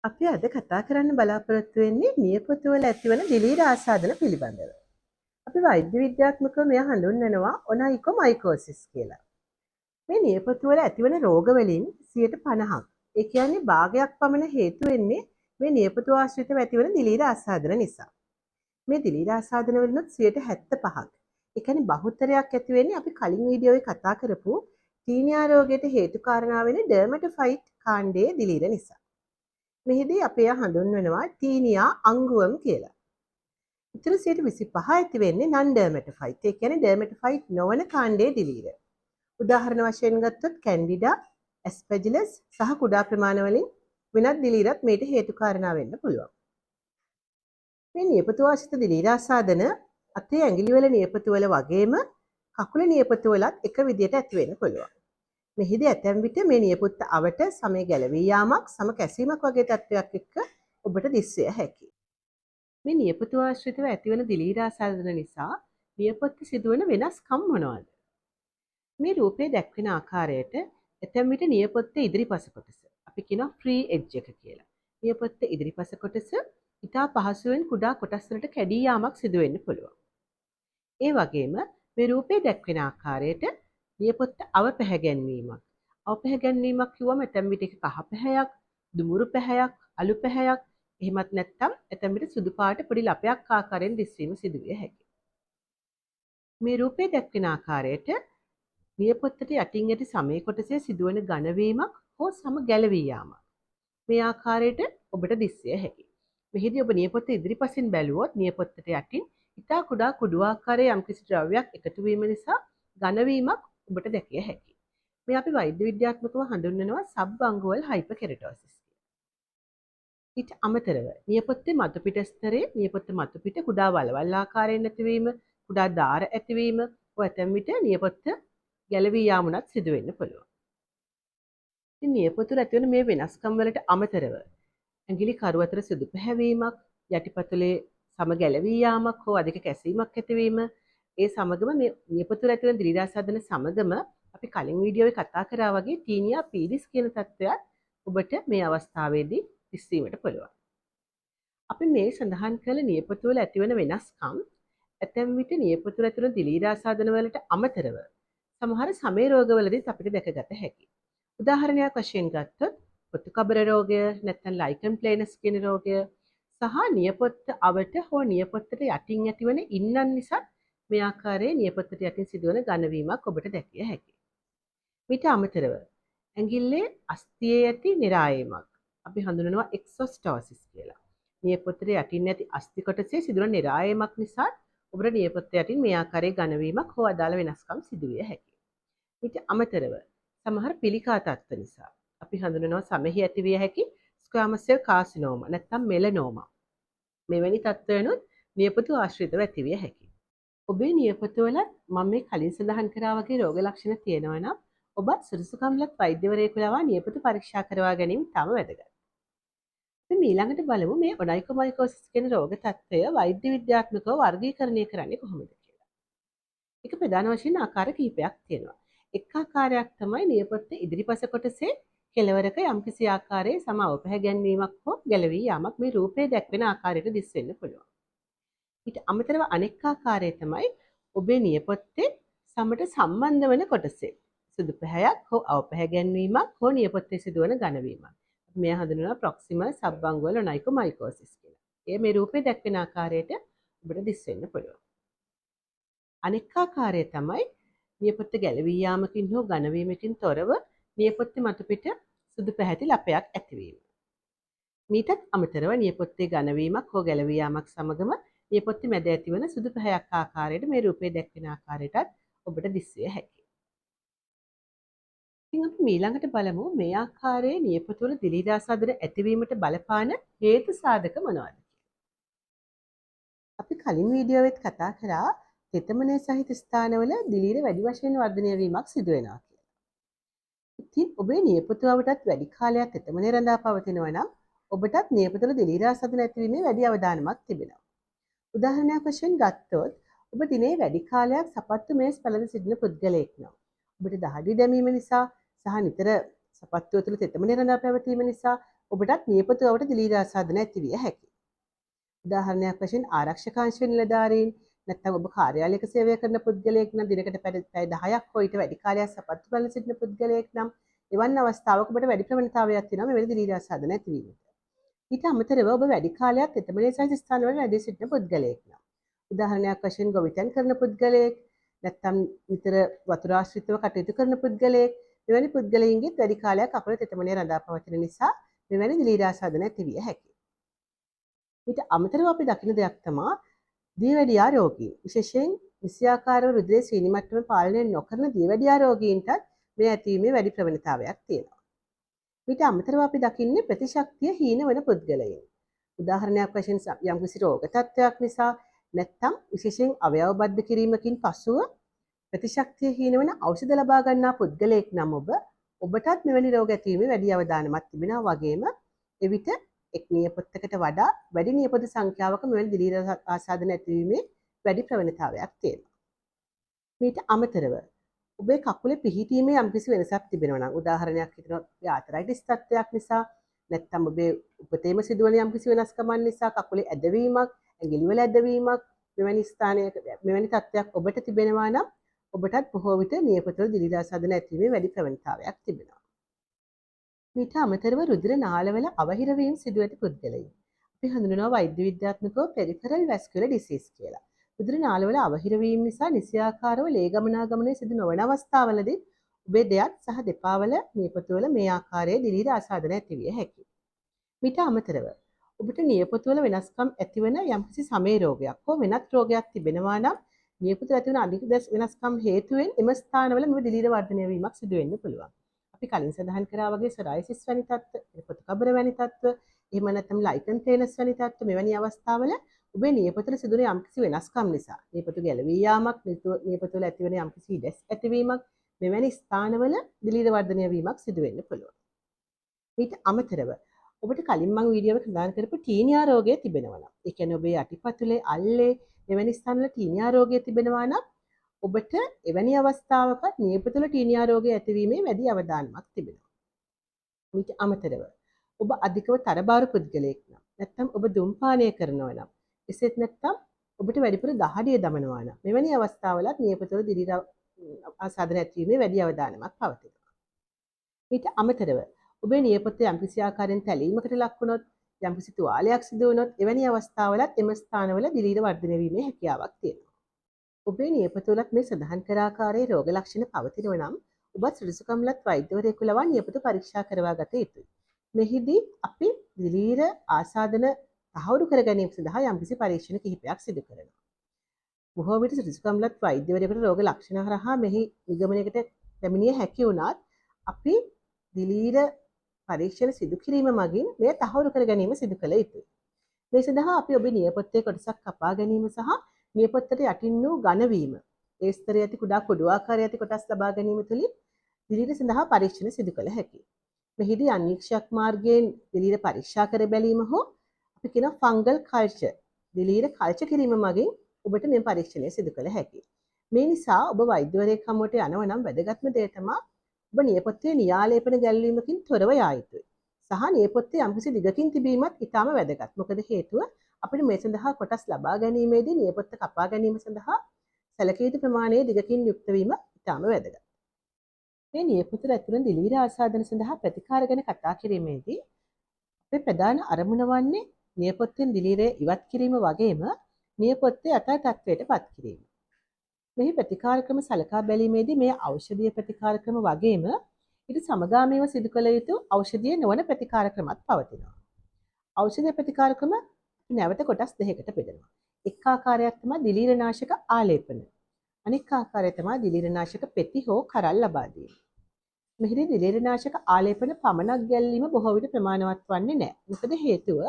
අපි අද කතා කරන්න බලාපොරොත්තු වෙන්නේ නියපොතුවල ඇතිවන දිලීර ආසාදන පිළිබඳව. අපි වෛද්‍ය විද්‍යාත්මකව මෙය හඳුන්වනවා ඔනයිකොමයිකෝසිස් කියලා. මේ නියපොතුවල ඇතිවන රෝග වලින් 50%ක්, ඒ කියන්නේ භාගයක් පමණ හේතු වෙන්නේ මේ නියපොතු ආශ්‍රිතව ඇතිවන දිලීර ආසාදන නිසා. මේ දිලීර ආසාදන වලිනුත් 75ක්, ඒ කියන්නේ බහුතරයක් ඇති වෙන්නේ අපි කලින් වීඩියෝවේ කතා කරපු ටීනියා රෝගයට හේතු කාරණා වෙන ඩර්මටොෆයිට් කාණ්ඩයේ දිලීර නිසා. මෙහිදී අපි හඳුන්වනවා ටීනියා අංගුවම් කියලා. ඉතුරු 25 ඇති වෙන්නේ නන් ඩර්මටොෆයිට්. ඒ කියන්නේ ඩර්මටොෆයිට් නොවන කාණ්ඩයේ දිලීර. උදාහරණ වශයෙන් ගත්තොත් කැන්ඩිඩා, ඇස්පර්ජිලස් සහ කුඩා ප්‍රමාණවලින් වෙනත් දිලීරත් මේට හේතු කාරණා වෙන්න පුළුවන්. මේ නියපොතු ආශ්‍රිත දිලීර ආසාදන අතේ ඇඟිලි වල නියපොතු වල වගේම කකුල නියපොතු වලත් එක විදියට ඇති වෙන්න පුළුවන්. මෙහිදී ඇතැම් විට මේ නියපොත්ත අවට සමේ ගැලවී යාමක්, සම කැසීමක් වගේ තත්ත්වයක් එක්ක ඔබට දිස්විය හැකියි. මේ නියපොතු ආශ්‍රිතව ඇතිවන දිලීර ආසාදන නිසා නියපොත්තේ සිදුවන වෙනස්කම් මොනවාද? මේ රූපයේ දැක්වෙන ආකාරයට ඇතැම් විට නියපොත්තේ ඉදිරිපස කොටස අපි කියනවා ෆ්‍රී එජ් එක කියලා. නියපොත්තේ ඉදිරිපස කොටස ඉතා පහසුවෙන් කුඩා කොටස් වලට කැඩී යාමක් සිදු වෙන්න පුළුවන්. ඒ වගේම මේ රූපයේ දැක්වෙන ආකාරයට නියපොත්ත අව පැහැගැන්වීමක්. අව පැහැගැන්වීමක් කිව්වම ඇතැම් විට ඒක කහ පැහැයක්, දුමුරු පැහැයක්, අලු පැහැයක්, එහෙමත් නැත්නම් ඇතැම් විට සුදු පාට පොඩි ලපයක් ආකාරයෙන් දිස්වීම සිදුවිය හැකියි. මේ රූපයේ දැක්වෙන ආකාරයට නියපොත්තට යටින් යටි සමේ කොටසේ සිදුවන ඝනවීමක් හෝ සම ගැලවී යාමක්. මේ ආකාරයට ඔබට දිස්විය හැකියි. මෙහිදී ඔබ නියපොත්ත ඉදිරිපසින් බැලුවොත් නියපොත්තට යටින් ඉතා කුඩා කුඩු ආකාරයේ යම්කිසි ද්‍රව්‍යයක් එකතු වීම නිසා ඝනවීමක් ඔබට දැකිය හැකියි. මේ අපි වෛද්‍ය විද්‍යාත්මකව හඳුන්වනවා සබ් අංගුවල් හයිපර්කෙරටෝසිස්. ඊට අමතරව නියපොත්තේ මතුපිට ස්තරයේ නියපොත්ත මතුපිට කුඩා වලවල් ආකාරයෙන් ඇතිවීම, කුඩා දාර ඇතිවීම, ඔය ඇතැම් විට නියපොත්ත ගැලවී යාමුණත් සිදු වෙන්න පුළුවන්. ඉතින් නියපොතුල ඇතිවන මේ වෙනස්කම් වලට අමතරව ඇඟිලි කරු අතර සුදු පැහැවීමක්, යටිපතුලේ සම ගැලවී යාමක් හෝ අධික කැසීමක් ඇතිවීම, ඒ සමගම මේ නියපොතුල ඇතිවන දිලීර ආසාදන සමගම අපි කලින් වීඩියෝවේ කතා කරා වගේ ටීනියා පීරිස් කියන තත්ත්වයක් ඔබට මේ අවස්ථාවේදී දිස්වීමට පුළුවන්. අපි මේ සඳහන් කළ නියපොතුවල ඇතිවන වෙනස්කම් ඇතැම් විට නියපොතුල ඇතිවන දිලීර ආසාදන වලට අමතරව සමහර සමේ රෝගවලදීත් අපිට දැකගත හැකියි. උදාහරණයක් වශයෙන් ගත්තොත් පොතු කබර රෝගය, නැත්නම් ලයිකන් ප්ලේනස් කියන රෝගය සහ නියපොත්ත අවට හෝ නියපොත්තට යටින් ඇතිවන ඉන්නන් නිසා මේ ආකාරයේ නියපොත්තට යටින් සිදුවන ඝනවීමක් ඔබට දැකිය හැකියි. ඊට අමතරව ඇඟිල්ලේ අස්තියේ ඇති නිරායමක් අපි හඳුනනවා එක්සොස්ටෝසිස් කියලා. නියපොත්තට යටින් ඇති අස්ති කොටසේ සිදුවන නිරායමක් නිසා ඔබට නියපොත්ත යටින් මේ ආකාරයේ ඝනවීමක් හෝ අදාළ වෙනස්කම් සිදුවිය හැකියි. ඊට අමතරව සමහර පිළිකා තත්ත්ව නිසා අපි හඳුනනවා සමෙහි ඇතිවිය හැකි ස්ක්වාමස් සෙල් කාසිනෝමා නැත්නම් මෙලනෝමා. මෙවැනි තත්ත්වයන්ොත් නියපොතු ආශ්‍රිතව ඇතිවිය හැකියි. ඔබේ නියපොතුවල මම මේ කලින් සඳහන් කරා වගේ රෝග ලක්ෂණ තියෙනවා නම් ඔබත් සුදුසුකම්ලත් වෛද්‍යවරයෙකු ලවා නියපොතු පරීක්ෂා කරවා ගැනීම තම වැදගත්. අපි ඊළඟට බලමු මේ ඔනයිකොමයිකෝසිස් කියන රෝග තත්ත්වය වෛද්‍ය විද්‍යාත්මකව වර්ගීකරණය කරන්නේ කොහොමද කියලා. ඒක ප්‍රධාන වශයෙන් ආකාර කිහිපයක් තියෙනවා. එක් ආකාරයක් තමයි නියපොත්තේ ඉදිරිපස කොටසේ කෙළවරක යම්කිසි ආකාරයේ සම අවපැහැගැන්වීමක් හෝ ගැලවී යාමක් මේ රූපයේ දැක්වෙන ආකාරයට දිස් වෙන්න පුළුවන්. ඊට අමතරව අනෙක් ආකාරය තමයි ඔබේ නියපොත්තේ සමට සම්බන්ධ වන කොටසේ සුදු පැහැයක් හෝ අවපැහැගැන්වීමක් හෝ නියපොත්තේ සිදුවන ඝනවීමක්. අපි මෙය හඳුන්වනවා ප්‍රොක්සිමල් සබ්අංගුවල ඔනයිකොමයිකෝසිස් කියලා. ඒ මේ රූපයේ දැක්වෙන ආකාරයට ඔබට දිස් වෙන්න පුළුවන්. අනෙක් ආකාරය තමයි නියපොත්ත ගැලවී යාමකින් හෝ ඝනවීමකින් තොරව නියපොත්තේ මතුපිට සුදු පැහැති ලපයක් ඇතිවීම. මීටත් අමතරව නියපොත්තේ ඝනවීමක් හෝ ගැලවී යාමක් සමගම නියපොත්තේ මැද ඇතිවන සුදු පැහැයක් ආකාරයට මේ රූපයේ දැක්වෙන ආකාරයටත් ඔබට දිස්විය හැකියි. ඉතින් අපි ඊළඟට බලමු මේ ආකාරයේ නියපොතුවල දිලීර ආසාදන ඇතිවීමට බලපාන හේතු සාධක මොනවාද කියලා. අපි කලින් වීඩියෝවෙත් කතා කරා තෙතමනය සහිත ස්ථානවල දිලීර වැඩි වශයෙන් වර්ධනය වීමක් සිදු වෙනවා කියලා. ඉතින් ඔබේ නියපොතුවටත් වැඩි කාලයක් තෙතමනය රඳා පවතිනවා නම් ඔබටත් නියපොතුවල දිලීර ආසාදන ඇතිවීමේ වැඩි අවදානමක් තිබෙනවා. උදාහරණයක් වශයෙන් ගත්තොත් ඔබ දිනේ වැඩි කාලයක් සපත්තු මේස් පැළඳ සිටින පුද්ගලයෙක් නම් ඔබට දහඩි දැමීම නිසා සහ නිතර සපත්තුව තුළ තෙතමනය රඳා පැවතීම නිසා ඔබටත් නියපොතුවට දිලීර ආසාදන ඇති විය හැකියි. උදාහරණයක් වශයෙන් ආරක්ෂකාංශ නිලධාරීන් නැත්නම් ඔබ කාර්යාලයක සේවය කරන පුද්ගලයෙක් නම් දිනකට පැය 10ක් හෝ ඊට වැඩි කාලයක් සපත්තු බලන සිටින පුද්ගලයෙක් නම් එවන් අවස්ථාවක ඔබට වැඩි ප්‍රවණතාවයක් තියෙනවා මෙවැනි දිලීර ආසාදන ඇතිවීමට. ඊට අමතරව ඔබ වැඩි කාලයක් තෙතමනේ සහිත ස්ථානවල රැඳී සිටින පුද්ගලයෙක් නම් උදාහරණයක් වශයෙන් ගොවිතැන් කරන පුද්ගලයෙක් නැත්නම් නිතර වතුර ආශ්‍රිතව කටයුතු කරන පුද්ගලයෙක් මෙවැනි පුද්ගලයින්ගෙත් වැඩි කාලයක් අපල තෙතමනේ රඳා පවතින නිසා මෙවැනි දිලීර ආසාදන ඇති විය හැකියි. ඊට අමතරව අපි දකින දෙයක් තමයි දියවැඩියා රෝගීන්. විශේෂයෙන් විෂයාකාරව රුධිරයේ සීනි මට්ටම පාලනය නොකරන දියවැඩියා රෝගීන්ටත් මේ ඇතිවීමේ වැඩි ප්‍රවණතාවයක් තියෙනවා. ඊට අමතරව අපි දකින්නේ ප්‍රතිශක්තිය හීන වන පුද්ගලයන්. උදාහරණයක් වශයෙන් යම්කිසි රෝග තත්ත්වයක් නිසා නැත්නම් විශේෂයෙන් අවයව බද්ධ කිරීමකින් පසුව ප්‍රතිශක්තිය හීන වන ඖෂධ ලබා ගන්නා පුද්ගලයෙක් නම් ඔබටත් මෙවැනි රෝග ඇතිවීමේ වැඩි අවදානමක් තිබෙනවා වගේම එවිට එක් නියපොත්තකට වඩා වැඩි නියපොතු සංඛ්‍යාවක මෙවැනි දිලීර ආසාදන ඇතිවීමේ වැඩි ප්‍රවණතාවයක් තියෙනවා. මීට අමතරව ඔබේ කකුලේ පිහිටීමේ යම්කිසි වෙනසක් තිබෙනවා නම් උදාහරණයක් හිතනවා ආතරයිටිස් තත්ත්වයක් නිසා නැත්නම් ඔබේ උපතේම සිදුවන යම්කිසි වෙනස්කමක් නිසා කකුලේ ඇදවීමක්, ඇඟිලිවල ඇදවීමක් මෙවැනි ස්ථානයක මෙවැනි තත්ත්වයක් ඔබට තිබෙනවා නම් ඔබටත් බොහෝ විට නියපොතුවල දිලීර ආසාදන ඇතිවීමේ වැඩි ප්‍රවණතාවයක් තිබෙනවා. මීට අමතරව රුධිර නාලවල අවහිර වීම සිදු ඇති පුද්ගලයන්. අපි හඳුනනවා වෛද්‍ය විද්‍යාත්මකව පෙරිෆරල් වැස්කියුලර් ඩිසීස් කියලා. රුධිර නාලවල අවහිර වීම නිසා නිසියාකාරව ලේ ගමනාගමනය සිදු නොවන අවස්ථාවලදී ඔබේ දෙයත් සහ දෙපාවල නියපොතුවල මේ ආකාරයේ දිලීර ආසාදන ඇති විය හැකියි. මීට අමතරව ඔබට නියපොතුවල වෙනස්කම් ඇතිවන යම්කිසි සමේ රෝගයක් හෝ වෙනත් රෝගයක් තිබෙනවා නම් නියපොතුවල ඇතිවන අධික වෙනස්කම් හේතුවෙන් එම ස්ථානවල මේ දිලීර වර්ධනය වීමක් සිදු වෙන්න පුළුවන්. අපි කලින් සඳහන් කරා වගේ සොරයිසිස් වැනි තත්ත්ව, පොතු කබර වැනි තත්ත්ව, එහෙම නැත්නම් ලයිකන් ප්ලේනස් වැනි තත්ත්ව මෙවැනි අවස්ථාවල ඔබේ නියපොතුවල සිදුවන යම්කිසි වෙනස්කම් නිසා නියපොතු ගැලවී යාමක්, නියපොතුවල ඇතිවන යම්කිසි ඉඩස් ඇතිවීමක් මෙවැනි ස්ථානවල දිලීර වර්ධනය වීමක් සිදු වෙන්න පුළුවන්. ඊට අමතරව ඔබට කලින් මම වීඩියෝ එකක සඳහන් කරපු ටීනියා රෝගය තිබෙනවා නම්, ඒ කියන්නේ ඔබේ යටිපතුලේ අල්ලේ මෙවැනි ස්ථානවල ටීනියා රෝගය තිබෙනවා නම් ඔබට එවැනි අවස්ථාවක නියපොතුල ටීනියා රෝගය ඇතිවීමේ වැඩි අවදානමක් තිබෙනවා. ඊට අමතරව ඔබ අධිකව තරබාරු පුද්ගලයෙක් නම් නැත්නම් ඔබ ධූමපානය කරනවා නම් එසේත් නැත්නම් ඔබට වැඩිපුර දහඩිය දමනවා නම් මෙවැනි අවස්ථාවලත් නියපොතුල දිලීර ආසාදන ඇතිවීමේ වැඩි අවදානමක් පවතිනවා. ඊට අමතරව ඔබේ නියපොත්තේ යම්කිසි ආකාරයෙන් තැලීමකට ලක් වුණොත් යම්කිසි තුවාලයක් සිදු වුණොත් එවැනි අවස්ථාවලත් එම ස්ථානවල දිලීර වර්ධනය වීමේ හැකියාවක් තියෙනවා. ඔබේ නියපොතුවලත් මේ සඳහන් කර ආකාරයේ රෝග ලක්ෂණ පවතිනවා නම් ඔබත් සුදුසුකම්ලත් වෛද්‍යවරයෙකු ලවා නියපොතු පරීක්ෂා කරවා ගත යුතුයි. මෙහිදී අපි දිලීර ආසාදන තහවුරු කර ගැනීම සඳහා යම්කිසි පරීක්ෂණ කිහිපයක් සිදු කරනවා. බොහෝ විට සුදුසුකම්ලත් වෛද්‍යවරයෙකුට රෝග ලක්ෂණ හරහා මෙහි නිගමනයකට පැමිණිය හැකි වුණත් අපි දිලීර පරීක්ෂණ සිදු කිරීම මගින් මේ තහවුරු කර ගැනීම සිදු කළ යුතුයි. මේ සඳහා අපි ඔබේ නියපොත්තේ කොටසක් කපා ගැනීම සහ නියපොත්තට යටින් වූ ඝනවීම, ඒ ස්තරයේ ඇති කුඩා කොඩු ආකාරයේ ඇති කොටස් ලබා ගැනීම තුළින් දිලීර සඳහා පරීක්ෂණ සිදු කළ හැකියි. මෙහිදී අන්වීක්ෂයක් මාර්ගයෙන් දිලීර පරීක්ෂා කර බැලීම හෝ අපි කියන ෆංගල් කල්චර් දිලීර කල්චර් කිරීම මගින් ඔබට මේ පරීක්ෂණය සිදු කළ හැකියි. මේ නිසා ඔබ වෛද්‍යවරයෙක් හමුවට යනවා නම් වැදගත්ම දේ තමයි ඔබ නියපොත්තේ නියාලේපන ගැල්වීමකින් තොරව යා යුතුයි. සහ නියපොත්තේ යම්කිසි දිගකින් තිබීමත් ඉතාම වැදගත්. මොකද හේතුව අපිට මේ සඳහා කොටස් ලබා ගැනීමේදී නියපොත්ත කපා ගැනීම සඳහා සැලකිය යුතු ප්‍රමාණයේ දිගකින් යුක්ත වීම ඉතාම වැදගත්. මේ නියපොත්තට ඇතුළත් දිලීර ආසාදන සඳහා ප්‍රතිකාර ගැන කතා කිරීමේදී අපේ ප්‍රධාන අරමුණ වන්නේ නියපොත්තෙන් දිලීරය ඉවත් කිරීම වගේම නියපොත්තේ යථා තත්ත්වයට පත් කිරීම. මෙහි ප්‍රතිකාර ක්‍රම සලකා බැලීමේදී මේ ඖෂධීය ප්‍රතිකාර ක්‍රම වගේම ඊට සමගාමීව සිදු කළ යුතු ඖෂධීය නොවන ප්‍රතිකාර ක්‍රමත් පවතිනවා. ඖෂධීය ප්‍රතිකාර ක්‍රම නැවත කොටස් දෙකකට බෙදෙනවා. එක් ආකාරයක් තමයි දිලීරනාශක ආලේපන. අනෙක් ආකාරය තමයි දිලීරනාශක පෙති හෝ කරල් ලබා දීම. මෙහිදී දිලීරනාශක ආලේපන පමණක් ගැල්වීම බොහෝ විට ප්‍රමාණවත් වන්නේ නැහැ. මොකද හේතුව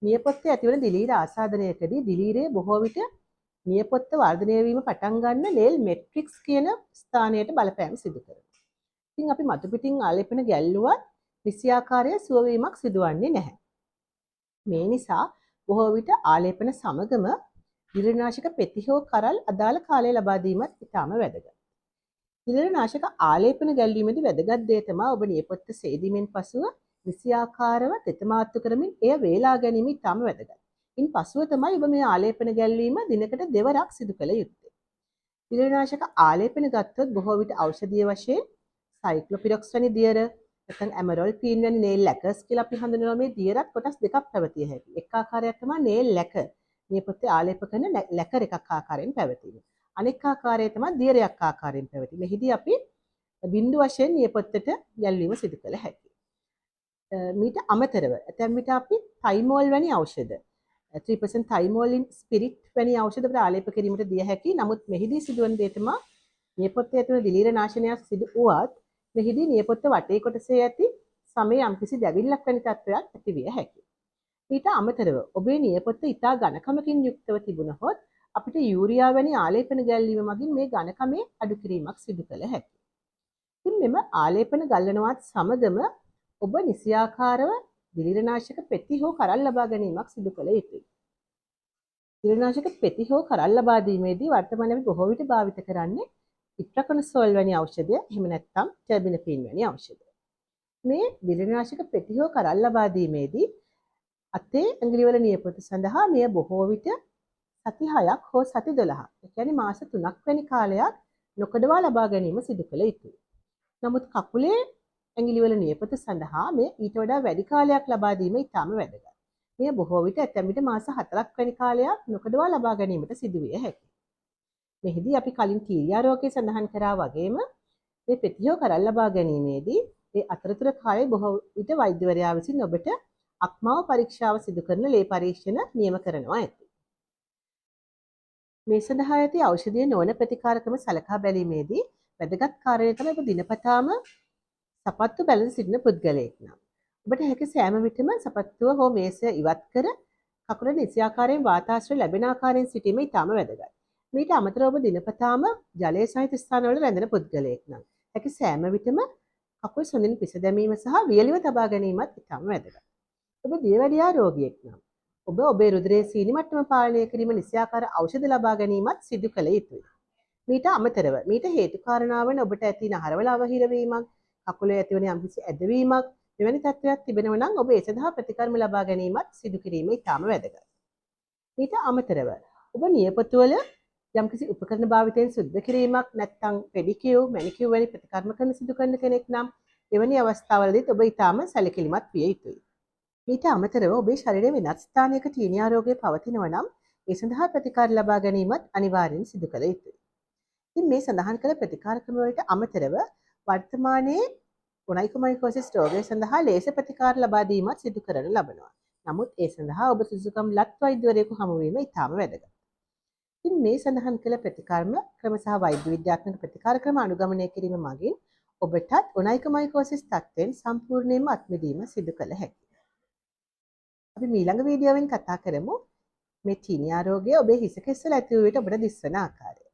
නියපොත්තේ ඇතිවන දිලීර ආසාදනයකදී දිලීරය බොහෝ විට නියපොත්ත වර්ධනය වීම පටන් ගන්න නේල් මෙට්‍රික්ස් කියන ස්ථානයට බලපෑම් සිදු කරනවා. ඉතින් අපි මතු පිටින් ආලේපන ගැල්ලුවත් නිසි ආකාරයේ සුව වීමක් සිදුවන්නේ නැහැ. මේ නිසා බොහෝ විට ආලේපන සමගම දිලීරනාශක පෙති හෝ කරල් අදාළ කාලය ලබා දීමත් ඉතාම වැදගත්. දිලීරනාශක ආලේපන ගැල්වීමේදී වැදගත් දේ තමයි ඔබ නියපොත්ත සේදීමෙන් පසුව විෂයාකාරව තෙතමාත්තු කරමින් එය වේලා ගැනීම ඉතාම වැදගත්. ඉන් පසුව තමයි ඔබ මේ ආලේපන ගැල්වීම දිනකට දෙවරක් සිදු කළ යුත්තේ. දිලනාශක ආලේපන ගත්තොත් බොහෝ විට ඖෂධීය වශයෙන් සයික්ලොපිරොක්ස් වැනි දියර නැත්නම් ඇමරොල් පීන් වැනි නේල් ලැකර්ස් කියලා අපි හඳුන්වන මේ දියරත් කොටස් දෙකක් පැවතිය හැකියි. එක් ආකාරයක් තමයි නේල් ලැකර්. නියපොත්තේ ආලේප කරන ලැකර් එකක් ආකාරයෙන් පැවතීම. අනෙක් ආකාරය තමයි දියරයක් ආකාරයෙන් පැවතීම. මෙහිදී අපි බිඳු වශයෙන් නියපොත්තට ගැල්වීම සිදු කළ හැකියි. මීට අමතරව ඇතැම් විට අපි තයිමෝල් වැනි ඖෂධ 3% තයිමෝලින් ස්පිරිට් වැනි ඖෂධ අපිට ආලේප කිරීමට දිය හැකියි. නමුත් මෙහිදී සිදුවන දේ තමයි නියපොත්තේ ඇතිවන දිලීර නාශනයක් සිදු වුවත් මෙහිදී නියපොත්ත වටේ කොටසේ ඇති සමේ යම්කිසි දැවිල්ලක් වැනි තත්ත්වයක් ඇති විය හැකියි. ඊට අමතරව ඔබේ නියපොත්ත ඉතා ඝනකමකින් යුක්තව තිබුණහොත් අපිට යූරියා වැනි ආලේපන ගැල්වීම මගින් මේ ඝනකමේ අඩු කිරීමක් සිදු කළ හැකියි. ඉතින් මෙම ආලේපන ගල්වනවත් සමගම ඔබ නිසියාකාරව දිලීරනාශක පෙති හෝ කරල් ලබා ගැනීමක් සිදු කළ යුතුයි. දිලීරනාශක පෙති හෝ කරල් ලබා දීමේදී වර්තමානයේ අපි බොහෝ විට භාවිත කරන්නේ ඉප්‍රකොනසෝල් වැනි ඖෂධය, එහෙම නැත්නම් ටර්බිනෆින් වැනි ಔಷಧ. මේ දිලීරනාශක පෙති හෝ කරල් ලබා දීමේදී අතේ ඇඟිලිවල නියපොත්ත සඳහා මෙය බොහෝ විට සති 6ක් හෝ සති 12ක්, ඒ කියන්නේ මාස 3ක් වැනි කාලයක් නොකඩවා ලබා ගැනීම සිදු කළ යුතුයි. නමුත් කකුලේ ඇඟිලිවල නියපොත්ත සඳහා මේ ඊට වඩා වැඩි කාලයක් ලබා දීම ඉතාම වැදගත්. මෙය බොහෝ විට ඇතැම් විට මාස 4ක් වැනි කාලයක් නොකඩවා ලබා ගැනීමට සිදු විය හැකියි. මෙහිදී අපි කලින් කීරියා රෝගයේ සඳහන් කරා වගේම මේ පෙතියෝ කරල් ලබා ගැනීමේදී ඒ අතරතුර කාලයේ බොහෝ විට වෛද්‍යවරයා විසින් ඔබට අක්මාව පරීක්ෂාව සිදු කරන ලේ පරීක්ෂණ නියම කරනවා ඇති. මේ සඳහා ඇති ඖෂධීය නොවන ප්‍රතිකාරකම සලකා බැලීමේදී වැදගත් කාරණය තමයි ඔබ දිනපතාම සපත්තු බැලඳ සිටින පුද්ගලයෙක් නම්. ඔබට හැකි සෑම විටම සපත්තුව හෝ මේසය ඉවත් කර කකුල නිසියාකාරයෙන් වාතාශ්‍රය ලැබෙන ආකාරයෙන් සිටීම ඉතාම වැදගත්. මීට අමතරව ඔබ දිනපතාම ජලය සහිත ස්ථානවල රැඳෙන පුද්ගලයෙක් නම් හැකි සෑම විටම කකුල් සොඳින් පිස දැමීම සහ වියලිව තබා ගැනීමත් ඉතාම වැදගත්. ඔබ දියවැඩියා රෝගියෙක් නම් ඔබ ඔබේ රුධිරයේ සීනි මට්ටම පාලනය කිරීම නිසියාකාර ඖෂධ ලබා ගැනීමත් සිදු කළ යුතුයි. මීට අමතරව මීට හේතු කාරණා වන ඔබට ඇති නහරවල අවහිර වීමක්, කකුලේ ඇතිවන යම්කිසි ඇදවීමක් මෙවැනි තත්ත්වයක් තිබෙනවා නම් ඔබ ඒ සඳහා ප්‍රතිකර්ම ලබා ගැනීමත් සිදු කිරීම ඉතාම වැදගත්. මීට අමතරව ඔබ නියපොතුවල යම්කිසි උපකරණ භාවිතයෙන් සුද්ධ කිරීමක් නැත්නම් පෙඩිකියුර්, මැනිකියුර් වැනි ප්‍රතිකර්ම කරන සිදු කරන කෙනෙක් නම් එවැනි අවස්ථාවලදීත් ඔබ ඉතාම සැලකිලිමත් විය යුතුයි. මීට අමතරව ඔබේ ශරීරයේ වෙනත් ස්ථානයක ටීනියා රෝගය පවතිනවා නම් ඒ සඳහා ප්‍රතිකාර ලබා ගැනීමත් අනිවාර්යෙන් සිදු කළ යුතුයි. ඉතින් මේ සඳහන් කළ ප්‍රතිකාර ක්‍රම වලට අමතරව වර්තමානයේ ඔනයිකොමයිකෝසිස් රෝගය සඳහා ලේසර් ප්‍රතිකාර ලබා දීමත් සිදු කරනු ලබනවා. නමුත් ඒ සඳහා ඔබ සුදුසුකම් ලත් වෛද්‍යවරයෙකු හමු වීම ඉතාම වැදගත්. ඉතින් මේ සඳහන් කළ ප්‍රතිකර්ම ක්‍රම සහ වෛද්‍ය විද්‍යාත්මක ප්‍රතිකාර ක්‍රම අනුගමනය කිරීම මගින් ඔබටත් ඔනයිකොමයිකෝසිස් තත්ත්වයෙන් සම්පූර්ණයෙන්ම අත්මිදීම සිදු කළ හැකියි. අපි ඊළඟ වීඩියෝවෙන් කතා කරමු මේ ටීනියා රෝගය ඔබේ හිස කෙස්වල ඇති වූ විට ඔබට දිස්වන ආකාරය.